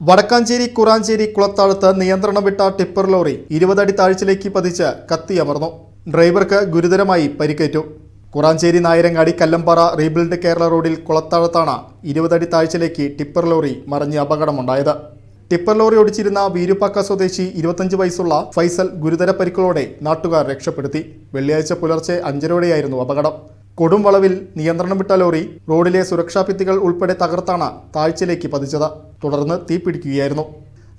വടക്കാഞ്ചേരി കുറാഞ്ചേരി കുളത്താഴത്ത് നിയന്ത്രണം വിട്ട tipper lorry 20 അടി താഴ്ചയിലേക്ക് പതിച്ച് കത്തിയമർന്നു. ഡ്രൈവർക്ക് ഗുരുതരമായി പരിക്കേറ്റു. കുറാഞ്ചേരി നായരങ്ങാടി കല്ലമ്പാറ റീബിൽഡ് കേരള റോഡിൽ കുളത്താഴത്താണ് 20 അടി താഴ്ചയിലേക്ക് ടിപ്പർ ലോറി മറിഞ്ഞ് അപകടമുണ്ടായത്. ടിപ്പർ ലോറി ഓടിച്ചിരുന്ന വീരുപ്പാക്ക സ്വദേശി 25 വയസ്സുള്ള ഫൈസൽ ഗുരുതര പരിക്കുകളോടെ നാട്ടുകാർ രക്ഷപ്പെടുത്തി. വെള്ളിയാഴ്ച പുലർച്ചെ 5:30 അപകടം. കൊടും വളവിൽ നിയന്ത്രണം വിട്ട ലോറി റോഡിലെ സുരക്ഷാ ഭിത്തികൾ ഉൾപ്പെടെ തകർത്താണ് താഴ്ചയിലേക്ക് പതിച്ചത്. തുടർന്ന് തീപിടിക്കുകയായിരുന്നു.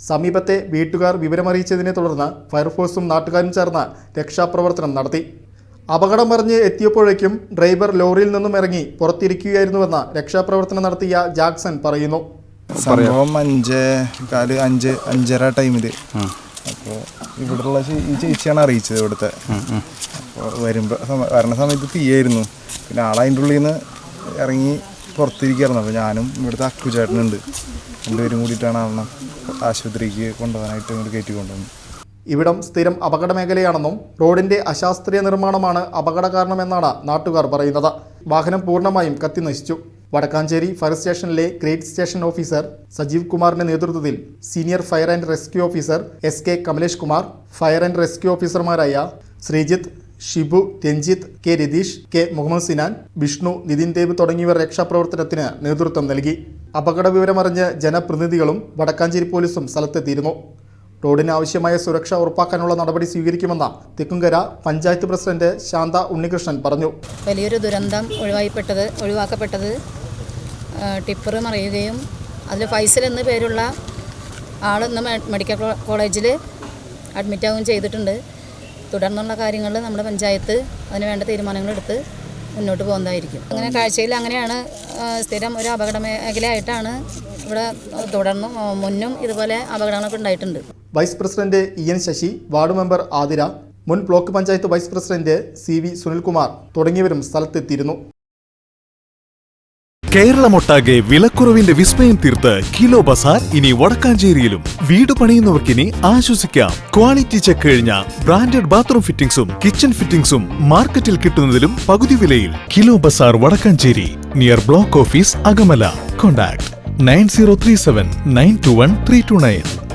സമീപത്തെ വീട്ടുകാർ വിവരമറിയിച്ചതിനെ തുടർന്ന് ഫയർഫോഴ്സും നാട്ടുകാരും ചേർന്ന് രക്ഷാപ്രവർത്തനം നടത്തി. അപകടം മറിഞ്ഞ് എത്തിയപ്പോഴേക്കും ഡ്രൈവർ ലോറിയിൽ നിന്നും ഇറങ്ങി പുറത്തിരിക്കുകയായിരുന്നുവെന്ന് രക്ഷാപ്രവർത്തനം നടത്തിയ ജാക്സൺ പറയുന്നു. സംഭവം 5:45 ടൈമിൽ അപ്പോൾ ഇവിടെയുള്ള ഈ ചേച്ചിയാണ് അറിയിച്ചത്. ഇവിടുത്തെ അപ്പോൾ വരണ സമയത്ത് തീയായിരുന്നു. പിന്നെ ആളതിൻ്റെ ഉള്ളിൽ നിന്ന് ഇറങ്ങി പുറത്തിരിക്കുകയായിരുന്നു. അപ്പോൾ ഞാനും ഇവിടുത്തെ അക്കുചേട്ടനുണ്ട്, രണ്ടുപേരും കൂടിയിട്ടാണ് ആളെ ആശുപത്രിക്ക് കൊണ്ടുപോകാനായിട്ട് ഇങ്ങോട്ട് കയറ്റി കൊണ്ടുവന്നു. ഇവിടം സ്ഥിരം അപകട മേഖലയാണെന്നും റോഡിന്റെ അശാസ്ത്രീയ നിർമ്മാണമാണ് അപകട കാരണമെന്നാണ് നാട്ടുകാർ പറയുന്നത്. വാഹനം പൂർണ്ണമായും കത്തിനശിച്ചു. വടക്കാഞ്ചേരി ഫയർ സ്റ്റേഷനിലെ ഗ്രേഡ് സ്റ്റേഷൻ ഓഫീസർ സജീവ് കുമാറിന്റെ നേതൃത്വത്തിൽ senior fire and rescue officer SK Kamalesh Kumar, fire and rescue ഓഫീസർമാരായ ശ്രീജിത്ത്, ഷിബു, രഞ്ജിത്ത്, K രതീഷ്, K മുഹമ്മദ് സിനാൻ, വിഷ്ണു, നിതിൻ ദേവ് തുടങ്ങിയവർ രക്ഷാപ്രവർത്തനത്തിന് നേതൃത്വം നൽകി. അപകട വിവരമറിഞ്ഞ് ജനപ്രതിനിധികളും വടക്കാഞ്ചേരി പോലീസും സ്ഥലത്തെത്തിയിരുന്നു. റോഡിന് ആവശ്യമായ സുരക്ഷ ഉറപ്പാക്കാനുള്ള നടപടി സ്വീകരിക്കുമെന്ന് തെക്കുംകര പഞ്ചായത്ത് പ്രസിഡന്റ് ശാന്ത ഉണ്ണികൃഷ്ണൻ പറഞ്ഞു. വലിയൊരു ദുരന്തം ഒഴിവാക്കപ്പെട്ടത് ടിപ്പർ മറിയുകയും അതിൽ ഫൈസൽ എന്ന പേരുള്ള ആൾ ഇന്ന് മെഡിക്കൽ കോളേജിൽ അഡ്മിറ്റാവുകയും ചെയ്തിട്ടുണ്ട്. തുടർന്നുള്ള കാര്യങ്ങൾ നമ്മുടെ പഞ്ചായത്ത് അതിന് വേണ്ട തീരുമാനങ്ങളെടുത്ത് മുന്നോട്ട് പോകുന്നതായിരിക്കും. അങ്ങനെ കാഴ്ചയിൽ അങ്ങനെയാണ്. സ്ഥിരം ഒരു അപകട മേഖലയായിട്ടാണ് ഇവിടെ തുടർന്നും മുന്നും ഇതുപോലെ അപകടങ്ങളൊക്കെ ഉണ്ടായിട്ടുണ്ട്. Vice president EN Sasi, ward member Athira, മുൻ block panchayat vice president CV Sunilkumar തുടങ്ങിയവരും സ്ഥലത്തെത്തിയിരുന്നു. കേരളമൊട്ടാകെ വിലക്കുറവിന്റെ വിസ്മയം തീർത്ത് കിലോ ബസാർ ഇനി വടക്കാഞ്ചേരിയിലും. വീട് പണിയുന്നവർക്കിനി ആശ്വസിക്കാം. ക്വാളിറ്റി ചെക്ക് കഴിഞ്ഞ ബ്രാൻഡഡ് ബാത്റൂം ഫിറ്റിംഗ്സും കിച്ചൺ ഫിറ്റിംഗ്സും മാർക്കറ്റിൽ കിട്ടുന്നതിലും പകുതി വിലയിൽ. Kilo Bazar Vadakkanchery, near block office, Akamala. Contact 9037 921 329.